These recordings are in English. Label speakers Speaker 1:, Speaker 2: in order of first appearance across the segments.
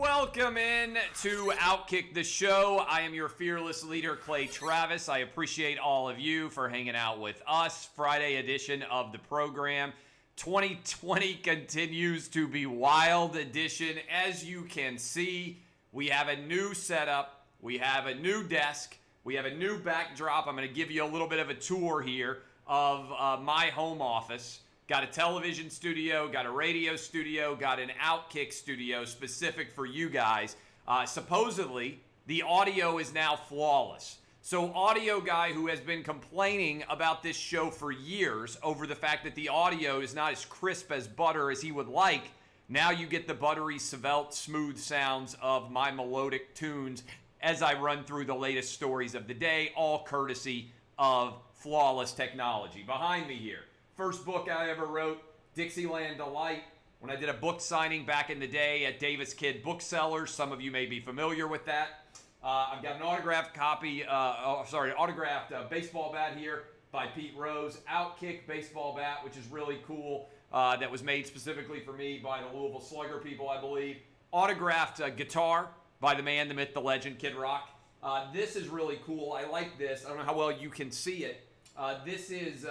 Speaker 1: Welcome in to OutKick the Show. I am your fearless leader, Clay Travis. I appreciate all of you for hanging out with us. Friday edition of the program. 2020 continues to be wild edition. As you can see, we have a new setup. We have a new desk. We have a new backdrop. I'm going to give you a little bit of a tour here of my home office. Got a television studio, got a radio studio, got an OutKick studio specific for you guys. Supposedly, the audio is now flawless. So audio guy who has been complaining about this show for years over the fact that the audio is not as crisp as butter as he would like, now you get the buttery, svelte, smooth sounds of my melodic tunes as I run through the latest stories of the day, all courtesy of flawless technology. Behind me here, first book I ever wrote, Dixieland Delight, when I did a book signing back in the day at Davis Kid Booksellers. Some of you may be familiar with that. I've got an autographed baseball bat here by Pete Rose. OutKick baseball bat, which is really cool. That was made specifically for me by the Louisville Slugger people, I believe. Autographed guitar by the man, the myth, the legend, Kid Rock. This is really cool. I like this. I don't know how well you can see it. This is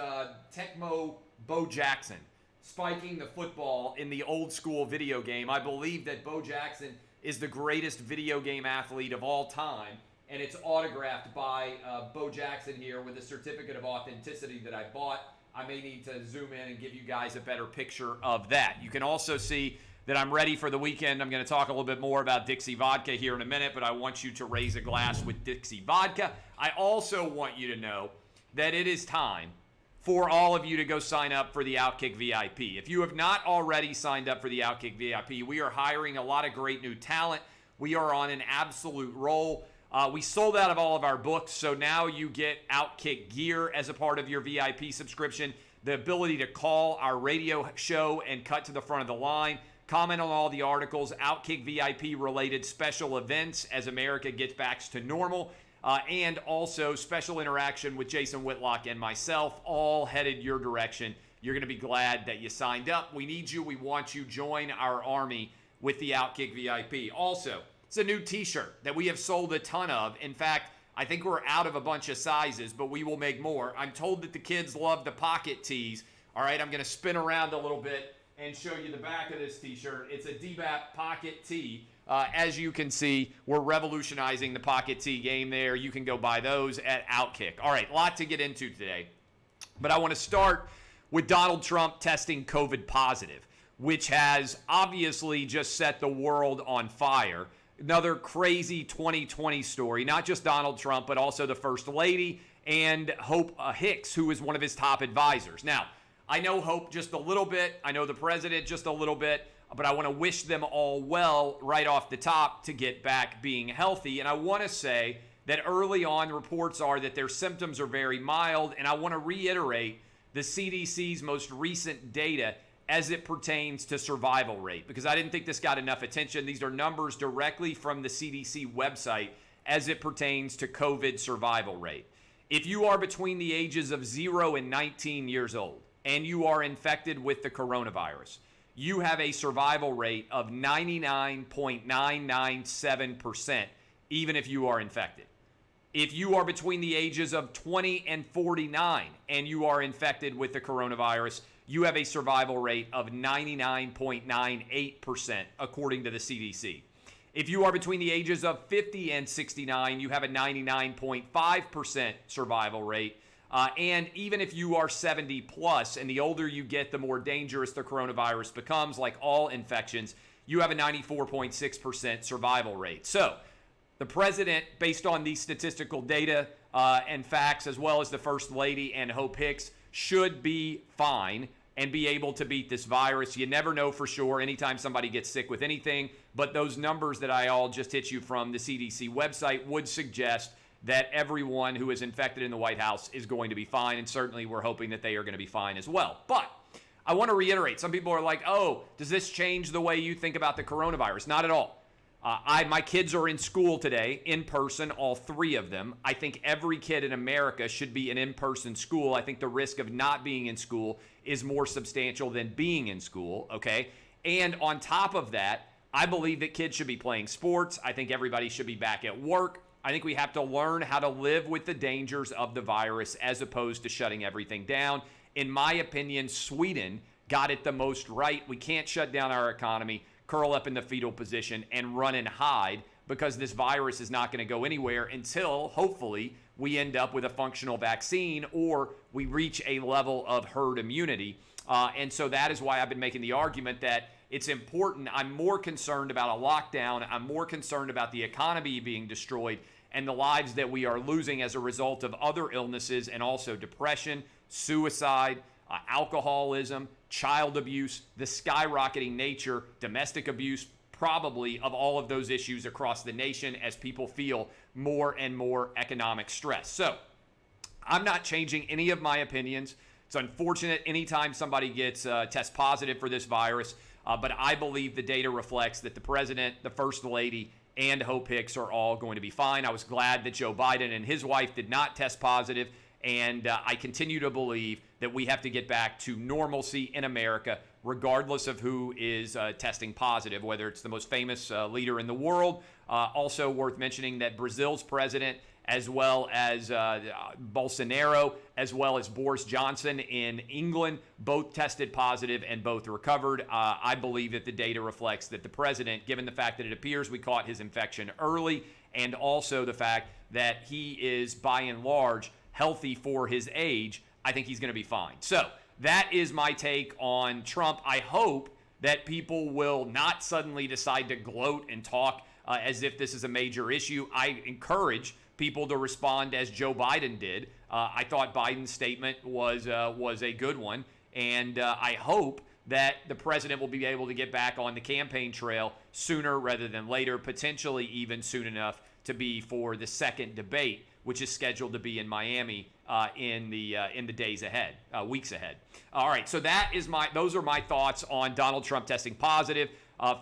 Speaker 1: Tecmo Bo Jackson spiking the football in the old school video game. I believe that Bo Jackson is the greatest video game athlete of all time, and it's autographed by Bo Jackson here with a certificate of authenticity that I bought. I may need to zoom in and give you guys a better picture of that. You can also see that I'm ready for the weekend. I'm going to talk a little bit more about Dixie Vodka here in a minute, but I want you to raise a glass with Dixie Vodka. I also want you to know that it is time for all of you to go sign up for the OutKick VIP. If you have not already signed up for the OutKick VIP, we are hiring a lot of great new talent. We are on an absolute roll. We sold out of all of our books, so now you get OutKick gear as a part of your VIP subscription, the ability to call our radio show and cut to the front of the line, comment on all the articles, OutKick VIP related special events as America gets back to normal, and also special interaction with Jason Whitlock and myself, all headed your direction. You're going to be glad that you signed up. We need you. We want you. Join our army with the OutKick VIP. Also, it's a new t-shirt that we have sold a ton of. In fact, I think we're out of a bunch of sizes, but we will make more. I'm told that the kids love the pocket tees. All right, I'm going to spin around a little bit and show you the back of this t-shirt. It's a DBAP pocket tee. As you can see, we're revolutionizing the pocket tee game there. You can go buy those at OutKick. All right, a lot to get into today. But I want to start with Donald Trump testing COVID positive, which has obviously just set the world on fire. Another crazy 2020 story, not just Donald Trump, but also the First Lady and Hope Hicks, who is one of his top advisors. Now, I know Hope just a little bit. I know the president just a little bit. But I want to wish them all well right off the top to get back being healthy. And I want to say that early on, reports are that their symptoms are very mild. And I want to reiterate the CDC's most recent data as it pertains to survival rate, because I didn't think this got enough attention. These are numbers directly from the CDC website as it pertains to COVID survival rate. If you are between the ages of 0 and 19 years old and you are infected with the coronavirus, you have a survival rate of 99.997%, even if you are infected. If you are between the ages of 20 and 49 and you are infected with the coronavirus, you have a survival rate of 99.98%, according to the CDC. If you are between the ages of 50 and 69, you have a 99.5% survival rate. And even if you are 70 plus, and the older you get, the more dangerous the coronavirus becomes, like all infections, you have a 94.6% survival rate. So the president, based on these statistical data and facts, as well as the First Lady and Hope Hicks, should be fine and be able to beat this virus. You never know for sure anytime somebody gets sick with anything, but those numbers that I all just hit you from the CDC website would suggest that everyone who is infected in the White House is going to be fine, and certainly we're hoping that they are going to be fine as well. But I want to reiterate, some people are like, oh, does this change the way you think about the coronavirus? Not at all. My kids are in school today, in person, all three of them. I think every kid in America should be in in-person school. I think the risk of not being in school is more substantial than being in school, okay? And on top of that, I believe that kids should be playing sports. I think everybody should be back at work. I think we have to learn how to live with the dangers of the virus as opposed to shutting everything down. In my opinion, Sweden got it the most right. We can't shut down our economy, curl up in the fetal position, and run and hide because this virus is not going to go anywhere until, hopefully, we end up with a functional vaccine or we reach a level of herd immunity. And so that is why I've been making the argument that it's important. I'm more concerned about a lockdown. I'm more concerned about the economy being destroyed and the lives that we are losing as a result of other illnesses and also depression, suicide, alcoholism, child abuse, the skyrocketing nature, domestic abuse, probably of all of those issues across the nation as people feel more and more economic stress. So I'm not changing any of my opinions. It's unfortunate anytime somebody gets test positive for this virus, but I believe the data reflects that the president, the first lady, and Hope Hicks are all going to be fine. I was glad that Joe Biden and his wife did not test positive, and I continue to believe that we have to get back to normalcy in America, regardless of who is testing positive, whether it's the most famous leader in the world. Also worth mentioning that Brazil's president, as well as Bolsonaro, as well as Boris Johnson in England, both tested positive and both recovered. I believe that the data reflects that the president, given the fact that it appears we caught his infection early, and also the fact that he is, by and large, healthy for his age, I think he's going to be fine. So that is my take on Trump. I hope that people will not suddenly decide to gloat and talk as if this is a major issue. I encourage people to respond as Joe Biden did. I thought Biden's statement was a good one, and I hope that the president will be able to get back on the campaign trail sooner rather than later, potentially even soon enough to be for the second debate, which is scheduled to be in Miami in the days ahead, weeks ahead. All right, so those are my thoughts on Donald Trump testing positive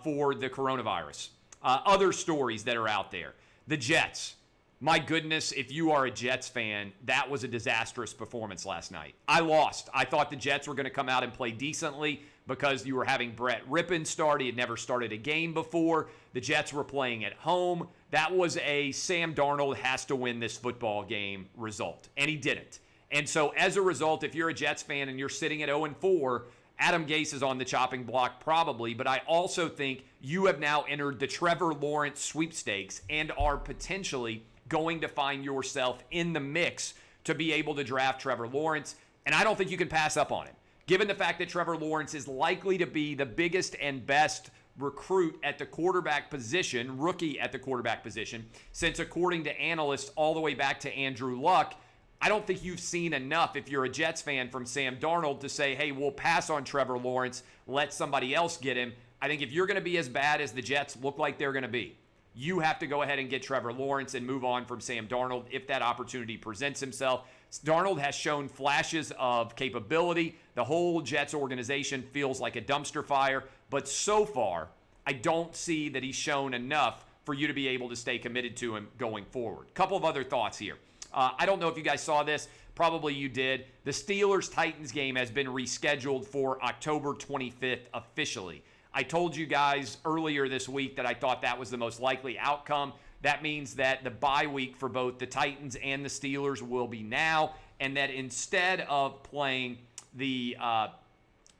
Speaker 1: for the coronavirus. Other stories that are out there, the Jets. My goodness, if you are a Jets fan, that was a disastrous performance last night. I lost. I thought the Jets were going to come out and play decently because you were having Brett Rippon start. He had never started a game before. The Jets were playing at home. That was a Sam Darnold has to win this football game result, and he didn't. And so as a result, if you're a Jets fan and you're sitting at 0-4, Adam Gase is on the chopping block probably, but I also think you have now entered the Trevor Lawrence sweepstakes and are potentially going to find yourself in the mix to be able to draft Trevor Lawrence, and I don't think you can pass up on it. Given the fact that Trevor Lawrence is likely to be the biggest and best recruit at the quarterback position, rookie at the quarterback position, since according to analysts all the way back to Andrew Luck, I don't think you've seen enough if you're a Jets fan from Sam Darnold to say, hey, we'll pass on Trevor Lawrence, let somebody else get him. I think if you're going to be as bad as the Jets look like they're going to be, you have to go ahead and get Trevor Lawrence and move on from Sam Darnold if that opportunity presents himself. Darnold has shown flashes of capability. The whole Jets organization feels like a dumpster fire, but so far, I don't see that he's shown enough for you to be able to stay committed to him going forward. Couple of other thoughts here. I don't know if you guys saw this. Probably you did. The Steelers-Titans game has been rescheduled for October 25th officially. I told you guys earlier this week that I thought that was the most likely outcome. That means that the bye week for both the Titans and the Steelers will be now, and that instead of playing the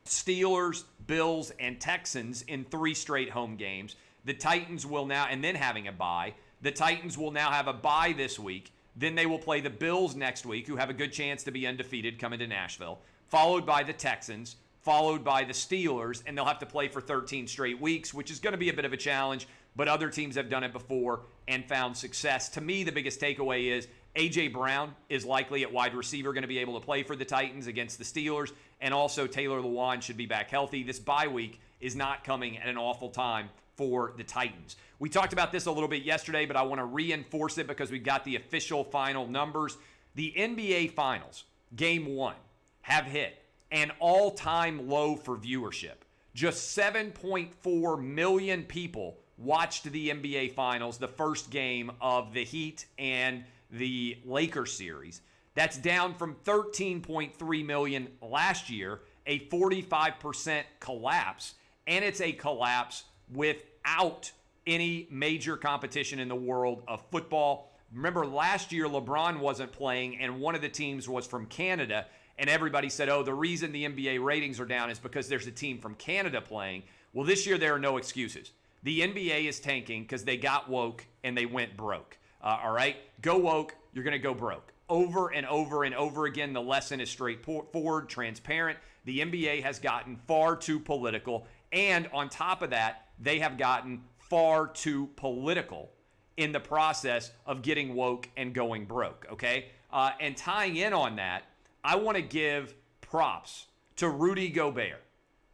Speaker 1: Steelers, Bills, and Texans in 3 straight home games, the Titans will now, and then having a bye, the Titans will now have a bye this week. Then they will play the Bills next week, who have a good chance to be undefeated coming to Nashville, followed by the Texans, followed by the Steelers, and they'll have to play for 13 straight weeks, which is going to be a bit of a challenge, but other teams have done it before and found success. To me, the biggest takeaway is A.J. Brown is likely at wide receiver going to be able to play for the Titans against the Steelers, and also Taylor Lewan should be back healthy. This bye week is not coming at an awful time for the Titans. We talked about this a little bit yesterday, but I want to reinforce it because we got the official final numbers. The NBA Finals, Game 1, have hit an all-time low for viewership. Just 7.4 million people watched the NBA Finals, the first game of the Heat and the Lakers series. That's down from 13.3 million last year, a 45% collapse, and it's a collapse with without any major competition in the world of football. Remember, last year LeBron wasn't playing, and one of the teams was from Canada, and everybody said, oh, the reason the NBA ratings are down is because there's a team from Canada playing. Well, this year there are no excuses. The NBA is tanking because they got woke and they went broke. All right? Go woke, you're going to go broke. Over and over and over again, the lesson is straightforward, transparent. The NBA has gotten far too political, and on top of that, they have gotten far too political in the process of getting woke and going broke, okay? And tying in on that, I want to give props to Rudy Gobert.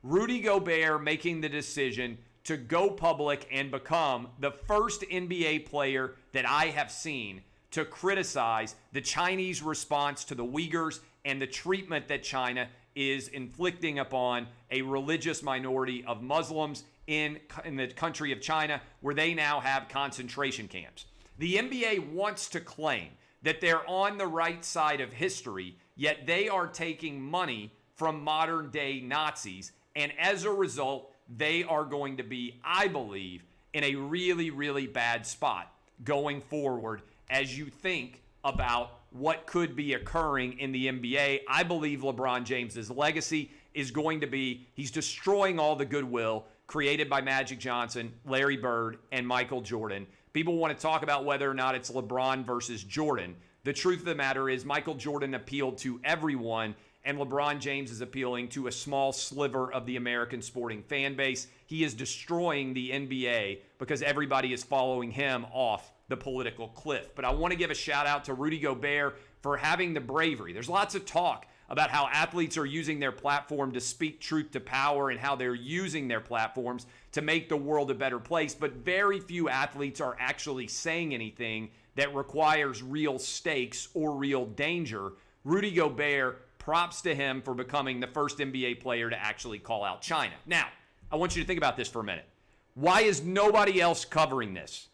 Speaker 1: Rudy Gobert making the decision to go public and become the first NBA player that I have seen to criticize the Chinese response to the Uyghurs and the treatment that China is inflicting upon a religious minority of Muslims in the country of China, where they now have concentration camps. The NBA wants to claim that they're on the right side of history, yet they are taking money from modern day Nazis, and as a result, they are going to be, I believe, in a really, really bad spot going forward as you think about what could be occurring in the NBA. I believe LeBron James's legacy is going to be, he's destroying all the goodwill created by Magic Johnson, Larry Bird, and Michael Jordan. People want to talk about whether or not it's LeBron versus Jordan. The truth of the matter is Michael Jordan appealed to everyone, and LeBron James is appealing to a small sliver of the American sporting fan base. He is destroying the NBA because everybody is following him off the political cliff. But I want to give a shout out to Rudy Gobert for having the bravery. There's lots of talk about how athletes are using their platform to speak truth to power and how they're using their platforms to make the world a better place. But very few athletes are actually saying anything that requires real stakes or real danger. Rudy Gobert, props to him for becoming the first NBA player to actually call out China. Now, I want you to think about this for a minute. Why is nobody else covering this?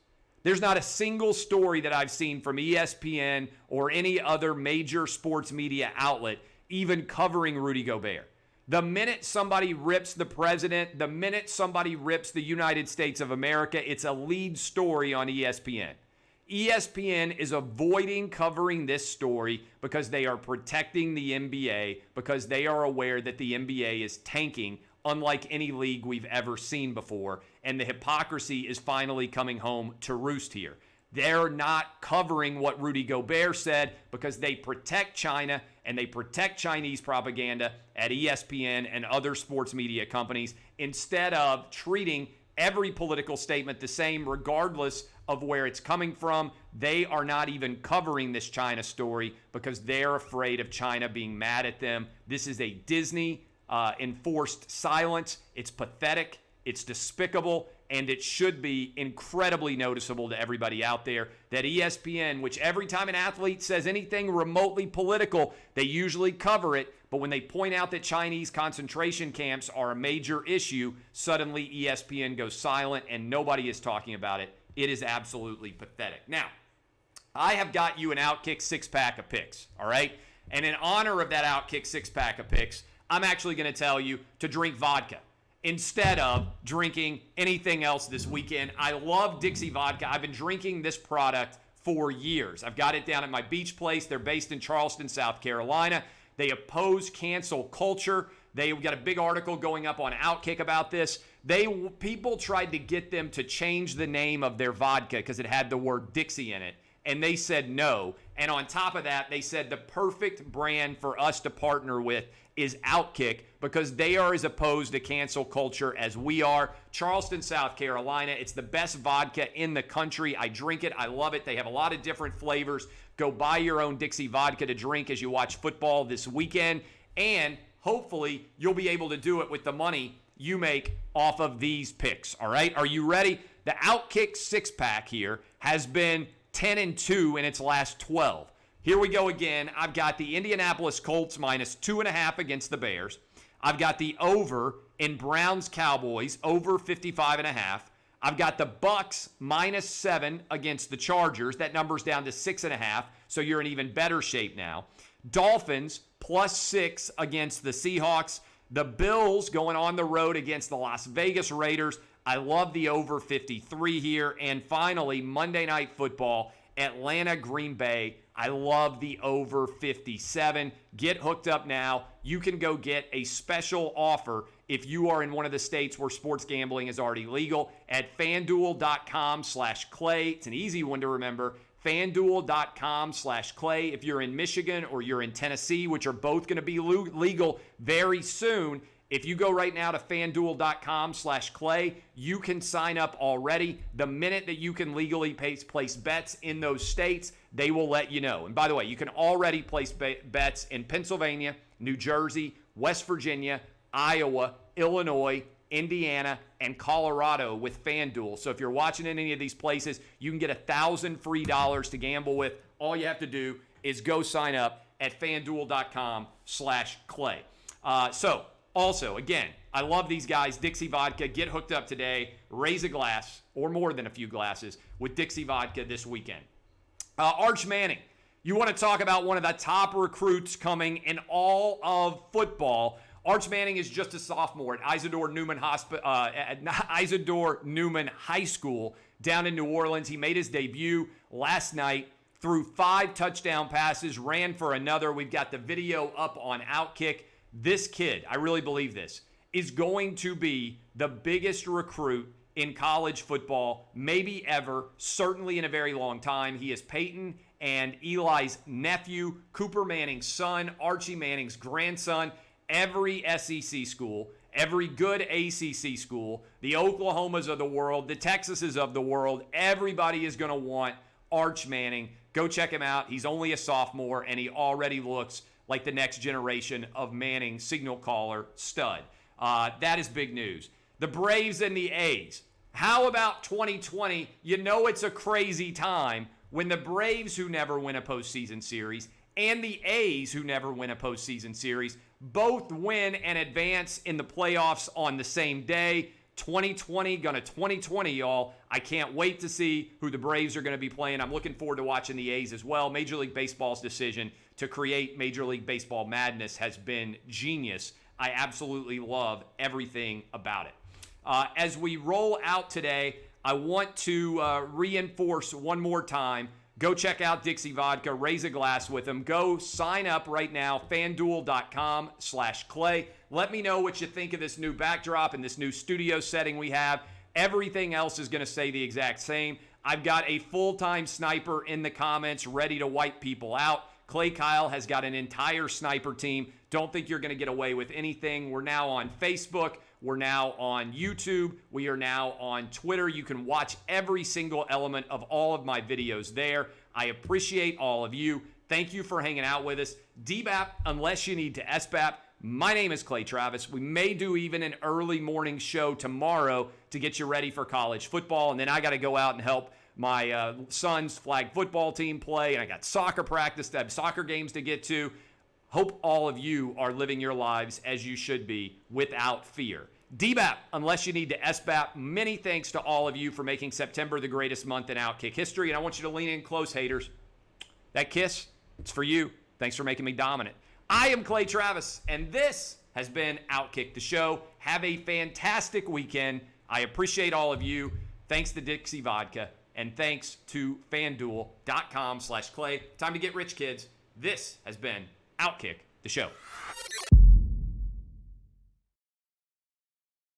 Speaker 1: There's not a single story that I've seen from ESPN or any other major sports media outlet even covering Rudy Gobert. The minute somebody rips the president, the minute somebody rips the United States of America, it's a lead story on ESPN. ESPN is avoiding covering this story because they are protecting the NBA, because they are aware that the NBA is tanking unlike any league we've ever seen before, and the hypocrisy is finally coming home to roost here. They're not covering what Rudy Gobert said because they protect China and they protect Chinese propaganda at ESPN and other sports media companies instead of treating every political statement the same regardless of where it's coming from. They are not even covering this China story because they're afraid of China being mad at them. This is a Disney enforced silence. It's pathetic. It's despicable. And it should be incredibly noticeable to everybody out there that ESPN, which every time an athlete says anything remotely political, they usually cover it. But when they point out that Chinese concentration camps are a major issue, suddenly ESPN goes silent and nobody is talking about it. It is absolutely pathetic. Now, I have got you an OutKick six-pack of picks, all right? And in honor of that OutKick six-pack of picks, I'm actually going to tell you to drink vodka instead of drinking anything else this weekend. I love Dixie Vodka. I've been drinking this product for years. I've got it down at my beach place. They're based in Charleston, South Carolina. They oppose cancel culture. They've got a big article going up on OutKick about this. People tried to get them to change the name of their vodka because it had the word Dixie in it, and they said no. And on top of that, they said the perfect brand for us to partner with is OutKick because they are as opposed to cancel culture as we are. Charleston, South Carolina. It's the best vodka in the country. I drink it. I love it. They have a lot of different flavors. Go buy your own Dixie Vodka to drink as you watch football this weekend. And hopefully you'll be able to do it with the money you make off of these picks. All right? Are you ready? The OutKick six-pack here has been 10-2 in its last 12. Here we go again. I've got the Indianapolis Colts -2.5 against the Bears. I've got the over in Browns Cowboys, over 55.5. I've got the Bucks -7 against the Chargers. That number's down to 6.5, so you're in even better shape now. Dolphins +6 against the Seahawks. The Bills going on the road against the Las Vegas Raiders. I love the over 53 here. And finally, Monday Night Football, Atlanta, Green Bay. I love the over 57. Get hooked up now. You can go get a special offer if you are in one of the states where sports gambling is already legal at FanDuel.com/Clay. It's an easy one to remember. FanDuel.com/Clay. If you're in Michigan or you're in Tennessee, which are both going to be legal very soon, if you go right now to FanDuel.com/Clay, you can sign up already. The minute that you can legally place bets in those states, they will let you know. And by the way, you can already place bets in Pennsylvania, New Jersey, West Virginia, Iowa, Illinois, Indiana, and Colorado with FanDuel. So if you're watching in any of these places, you can get $1,000 free to gamble with. All you have to do is go sign up at FanDuel.com/Clay. Also, again, I love these guys. Dixie Vodka. Get hooked up today. Raise a glass, or more than a few glasses, with Dixie Vodka this weekend. Arch Manning. You want to talk about one of the top recruits coming in all of football. Arch Manning is just a sophomore at Isidore Newman High School down in New Orleans. He made his debut last night, threw 5 touchdown passes, ran for another. We've got the video up on OutKick. This kid, I really believe this, is going to be the biggest recruit in college football, maybe ever, certainly in a very long time. He is Peyton and Eli's nephew, Cooper Manning's son, Archie Manning's grandson. Every SEC school, every good ACC school, the Oklahomas of the world, the Texases of the world, everybody is going to want Arch Manning. Go check him out. He's only a sophomore, and he already looks like the next generation of Manning signal caller stud. That is big news. The Braves and the A's. How about 2020? You know it's a crazy time when the Braves, who never win a postseason series, and the A's, who never win a postseason series, both win and advance in the playoffs on the same day. 2020, gonna 2020, y'all. I can't wait to see who the Braves are going to be playing. I'm looking forward to watching the A's as well. Major League Baseball's decision to create Major League Baseball Madness has been genius. I absolutely love everything about it. As we roll out today, I want to reinforce one more time. Go check out Dixie Vodka. Raise a glass with them. Go sign up right now, FanDuel.com/Clay. Let me know what you think of this new backdrop and this new studio setting we have. Everything else is going to stay the exact same. I've got a full-time sniper in the comments ready to wipe people out. Clay Kyle has got an entire sniper team. Don't think you're going to get away with anything. We're now on Facebook. We're now on YouTube. We are now on Twitter. You can watch every single element of all of my videos there. I appreciate all of you. Thank you for hanging out with us. DBAP, unless you need to SBAP. My name is Clay Travis. We may do even an early morning show tomorrow to get you ready for college football. And then I got to go out and help my son's flag football team play. And I got soccer practice, I have soccer games to get to. Hope all of you are living your lives as you should be without fear. DBAP, unless you need to SBAP, many thanks to all of you for making September the greatest month in OutKick history. And I want you to lean in close, haters. That kiss, it's for you. Thanks for making me dominant. I am Clay Travis, and this has been OutKick the Show. Have a fantastic weekend. I appreciate all of you. Thanks to Dixie Vodka, and thanks to FanDuel.com/Clay. Time to get rich, kids. This has been OutKick the Show.